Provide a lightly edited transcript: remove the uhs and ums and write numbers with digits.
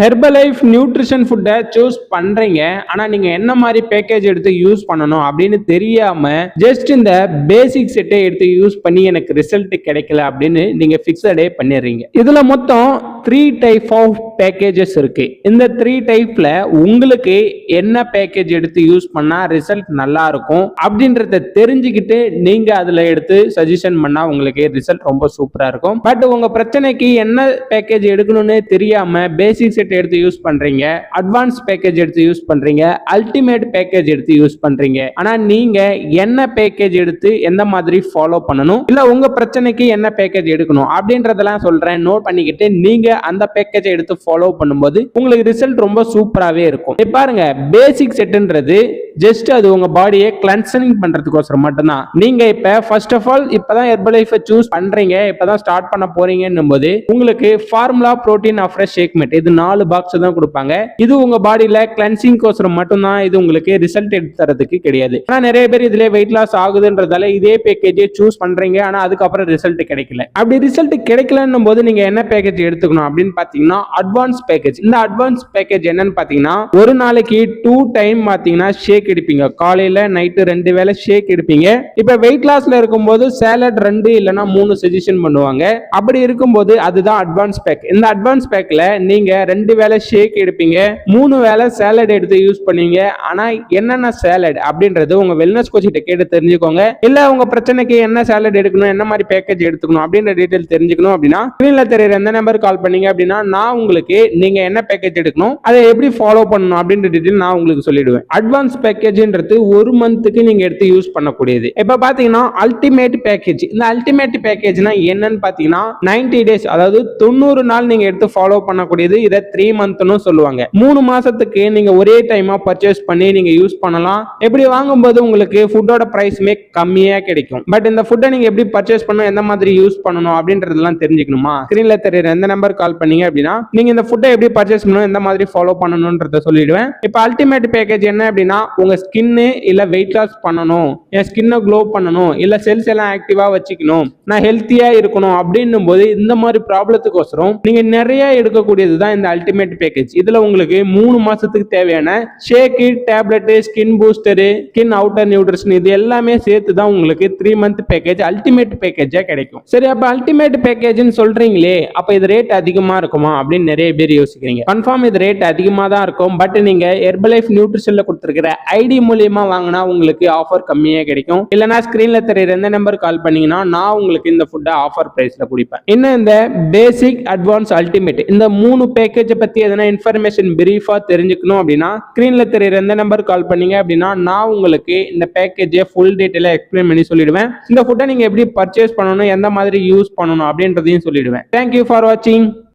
Herbalife nutrition ஃபுட்டை choose பண்றீங்க. ஆனா நீங்க என்ன மாதிரி பேக்கேஜ் எடுத்து யூஸ் பண்ணணும் அப்படின்னு தெரியாம ஜஸ்ட் இந்த பேசிக் செட்டை எடுத்து யூஸ் பண்ணி எனக்கு ரிசல்ட் கிடைக்கல அப்படின்னு நீங்க ஃபிக்ஸடே பண்ணிடுறீங்க. இதுல மொத்தம் 3 டைப் ஆஃப் பேக்கேஜஸ் இருக்கு. இந்த 3 டைப்ல உங்களுக்கு என்ன பேக்கேஜ் எடுத்து யூஸ் பண்ணா ரிசல்ட் நல்லா இருக்கும் அப்படின்றத தெரிஞ்சுக்கிட்டு நீங்க அதுல எடுத்து சஜஷன் பண்ணா உங்களுக்கு ரிசல்ட் ரொம்ப சூப்பரா இருக்கும். பட் உங்க பிரச்சனைக்கு என்ன பேக்கேஜ் எடுக்கணும்னு தெரியாம பேசிக் செட் எடுத்து யூஸ் பண்றீங்க, அட்வான்ஸ் பேக்கேஜ் எடுத்து யூஸ் பண்றீங்க, அல்டிமேட் பேக்கேஜ் எடுத்து யூஸ் பண்றீங்க. ஆனா நீங்க என்ன பேக்கேஜ் எடுத்து எந்த மாதிரி ஃபாலோ பண்ணணும், இல்ல உங்க பிரச்சனைக்கு என்ன பேக்கேஜ் எடுக்கணும் அப்படின்றதெல்லாம் சொல்றேன். நோட் பண்ணிக்கிட்டு நீங்க அந்த பேக்கேஜை எடுத்து ஃபாலோ பண்ணும்போது உங்களுக்கு ரிசல்ட் ரொம்ப சூப்பராகவே இருக்கும். பாருங்க, பேசிக் செட்ன்றது ஜஸ்ட் அது உங்க பாடியை கிளென்சிங் பண்றதுக்கோசரம் மட்டும்தான். நீங்க இப்ப ஃபர்ஸ்ட் ஆஃப் ஆல் இப்பதான் ஹெர்பலைஃபை சூஸ் பண்றீங்க, இப்பதான் ஸ்டார்ட் பண்ண போறீங்கன்னும் போது உங்களுக்கு ஃபார்முலா புரோட்டீன் ஆஃப்ரெஷ் ஷேக் மேட் இது 4 பாக்ஸ் தான் கொடுப்பாங்க. இது உங்க பாடியில கிளென்சிங் கோசரம் மட்டும்தான். இது உங்களுக்கு ரிசல்ட் எடுத்து தரதுக்கு கிடையாது. ஆனா நிறைய பேர் இதுல வெயிட் லாஸ் ஆகுதுன்றதால இதே பேக்கேஜை சூஸ் பண்றீங்க, ஆனா அதுக்கப்புறம் ரிசல்ட் கிடைக்கல. அப்படி ரிசல்ட் கிடைக்கலன்னும் போது நீங்க என்ன பேக்கேஜ் எடுத்துக்கணும் அப்படின்னு பாத்தீங்கன்னா அட்வான்ஸ் பேக்கேஜ். இந்த அட்வான்ஸ் பேக்கேஜ் என்னன்னு பாத்தீங்கன்னா ஒரு நாளைக்கு 2 டைம் பாத்தீங்கன்னா ஷேக் எடுப்பீங்க. காலையில நைட்டு 2 வேளை ஷேக் எடுப்பீங்க. இப்ப வெயிட் லாஸ்ல இருக்கும்போது சாலட் 2 இல்லனா 3 சஜஷன் பண்ணுவாங்க. அப்படி இருக்கும்போது அதுதான் அட்வான்ஸ் பேக். இந்த அட்வான்ஸ் பேக்ல நீங்க 2 வேளை ஷேக் எடுப்பீங்க, 3 வேளை சாலட் எடுத்து யூஸ் பண்ணுவீங்க. ஆனா என்னென்ன சாலட் அப்படின்றது உங்க வெல்னஸ் கோச் கிட்ட கேட்டு தெரிஞ்சுக்கோங்க. இல்ல உங்க பிரச்சனைக்கு என்ன சாலட் எடுக்கணும், என்ன மாதிரி பேக்கேஜ் எடுத்துக்கணும் அப்படின்ற டீடைல் தெரிஞ்சுக்கணும் அப்படின்னா ஸ்கிரீன்ல தெரியுற எந்த நம்பர் கால் பண்ணீங்க அப்படின்னா நான் உங்களுக்கு நீங்க என்ன பேக்கேஜ் எடுக்கணும், அதை எப்படி ஃபாலோ பண்ணணும் அப்படின்ற டீடைல் நான் உங்களுக்கு சொல்லிடுவேன். அட்வான்ஸ் பேக்கேஜ்ன்றது 1 மந்த்துக்கு நீங்க எடுத்து யூஸ் பண்ணக்கூடியது. இப்ப பாத்தீங்கன்னா அல்டிமேட் பேக்கேஜ். இந்த அல்டிமேட் பேக்கேஜ்னா என்னன்னு பாத்தீங்கன்னா 90 டேஸ், அதாவது 90 நாள் நீங்க எடுத்து ஃபாலோ பண்ணக்கூடியது. இதை 3 மந்த்னு சொல்லுவாங்க. 3 மாசத்துக்கு நீங்க ஒரே டைமா பர்ச்சேஸ் பண்ணி நீங்க யூஸ் பண்ணலாம். எப்படி வாங்கும்போது உங்களுக்கு ஃபுட்டோட பிரைஸ்மே கம்மியா கிடைக்கும். பட் இந்த ஃபுட்டை நீங்க எப்படி பர்ச்சேஸ் பண்ணணும், எந்த மாதிரி யூஸ் பண்ணணும் அப்படின்றதெல்லாம் தெரிஞ்சுக்கணுமா, ஸ்கிரீன்ல தெரியுற எந்த நம்பர் கால் பண்ணீங்க அப்படின்னா நீங்க இந்த ஃபுட்டை எப்படி பர்ச்சேஸ் பண்ணணும், எந்த மாதிரி ஃபாலோ பண்ணணும்ன்றத சொல்லிடுவேன். இப்போ அல்டிமேட் பேக்கேஜ் என்ன அப்படின்னா உங்க ஸ்கின்னு இல்ல வெயிட் லாஸ் பண்ணணும், என் ஸ்கின்னை க்ளோ பண்ணணும், இல்ல செல்ஸ் எல்லாம் ஆக்டிவா வச்சுக்கணும், நான் ஹெல்த்தியா இருக்கணும் அப்படின்னும் போது இந்த மாதிரி ப்ராப்ளத்துக்கோசரம் நீங்க நிறைய எடுக்கக்கூடியது தான் இந்த அல்டிமேட் பேக்கேஜ். இதுல உங்களுக்கு 3 மாசத்துக்கு தேவையான shake, tablet, skin booster, skin outer nutrition இது எல்லாமே சேர்த்து தான் உங்களுக்கு 3 மந்த் பேக்கேஜ் அல்டிமேட் பேக்கேஜா கிடைக்கும். சரி, அப்ப அல்டிமேட் பேக்கேஜ்னு சொல்றீங்களே, அப்ப இது ரேட் அதிகமா இருக்குமா அப்படின்னு நிறைய பேர் யோசிக்கிறீங்க. கன்ஃபார்ம் இது ரேட் அதிகமா தான் இருக்கும். பட் நீங்க ஹெர்பலைஃப் நியூட்ரிஷன்ல கொடுத்திருக்கிற ஐடி மூலியமா வாங்கினா உங்களுக்கு ஆஃபர் கம்மியா கிடைக்கும். இல்லனா ஸ்கிரீன்ல தெரியுற எந்த நம்பர் கால் பண்ணீங்கன்னா நான் உங்களுக்கு இந்த ஃபுட்டை ஆஃபர் பிரைஸ்ல கொடுப்பேன். இன்னும் இந்த பேசிக், அட்வான்ஸ், அல்டிமேட் இந்த 3 பேக்கேஜ் பத்தி எதனா இன்ஃபர்மேஷன் பிரீஃபா தெரிஞ்சுக்கணும் அப்படின்னா ஸ்கிரீன்ல தெரியுற எந்த நம்பர் கால் பண்ணீங்க அப்படின்னா நான் உங்களுக்கு இந்த பேக்கேஜை ஃபுல் டீடைலா எக்ஸ்பிளைன் பண்ணி சொல்லிடுவேன். இந்த ஃபுட்டை நீங்க எப்படி பர்ச்சேஸ் பண்ணணும், எந்த மாதிரி யூஸ் பண்ணணும் அப்படின்றதையும் சொல்லிடுவேன். தேங்க்யூ ஃபார் வாட்சிங்.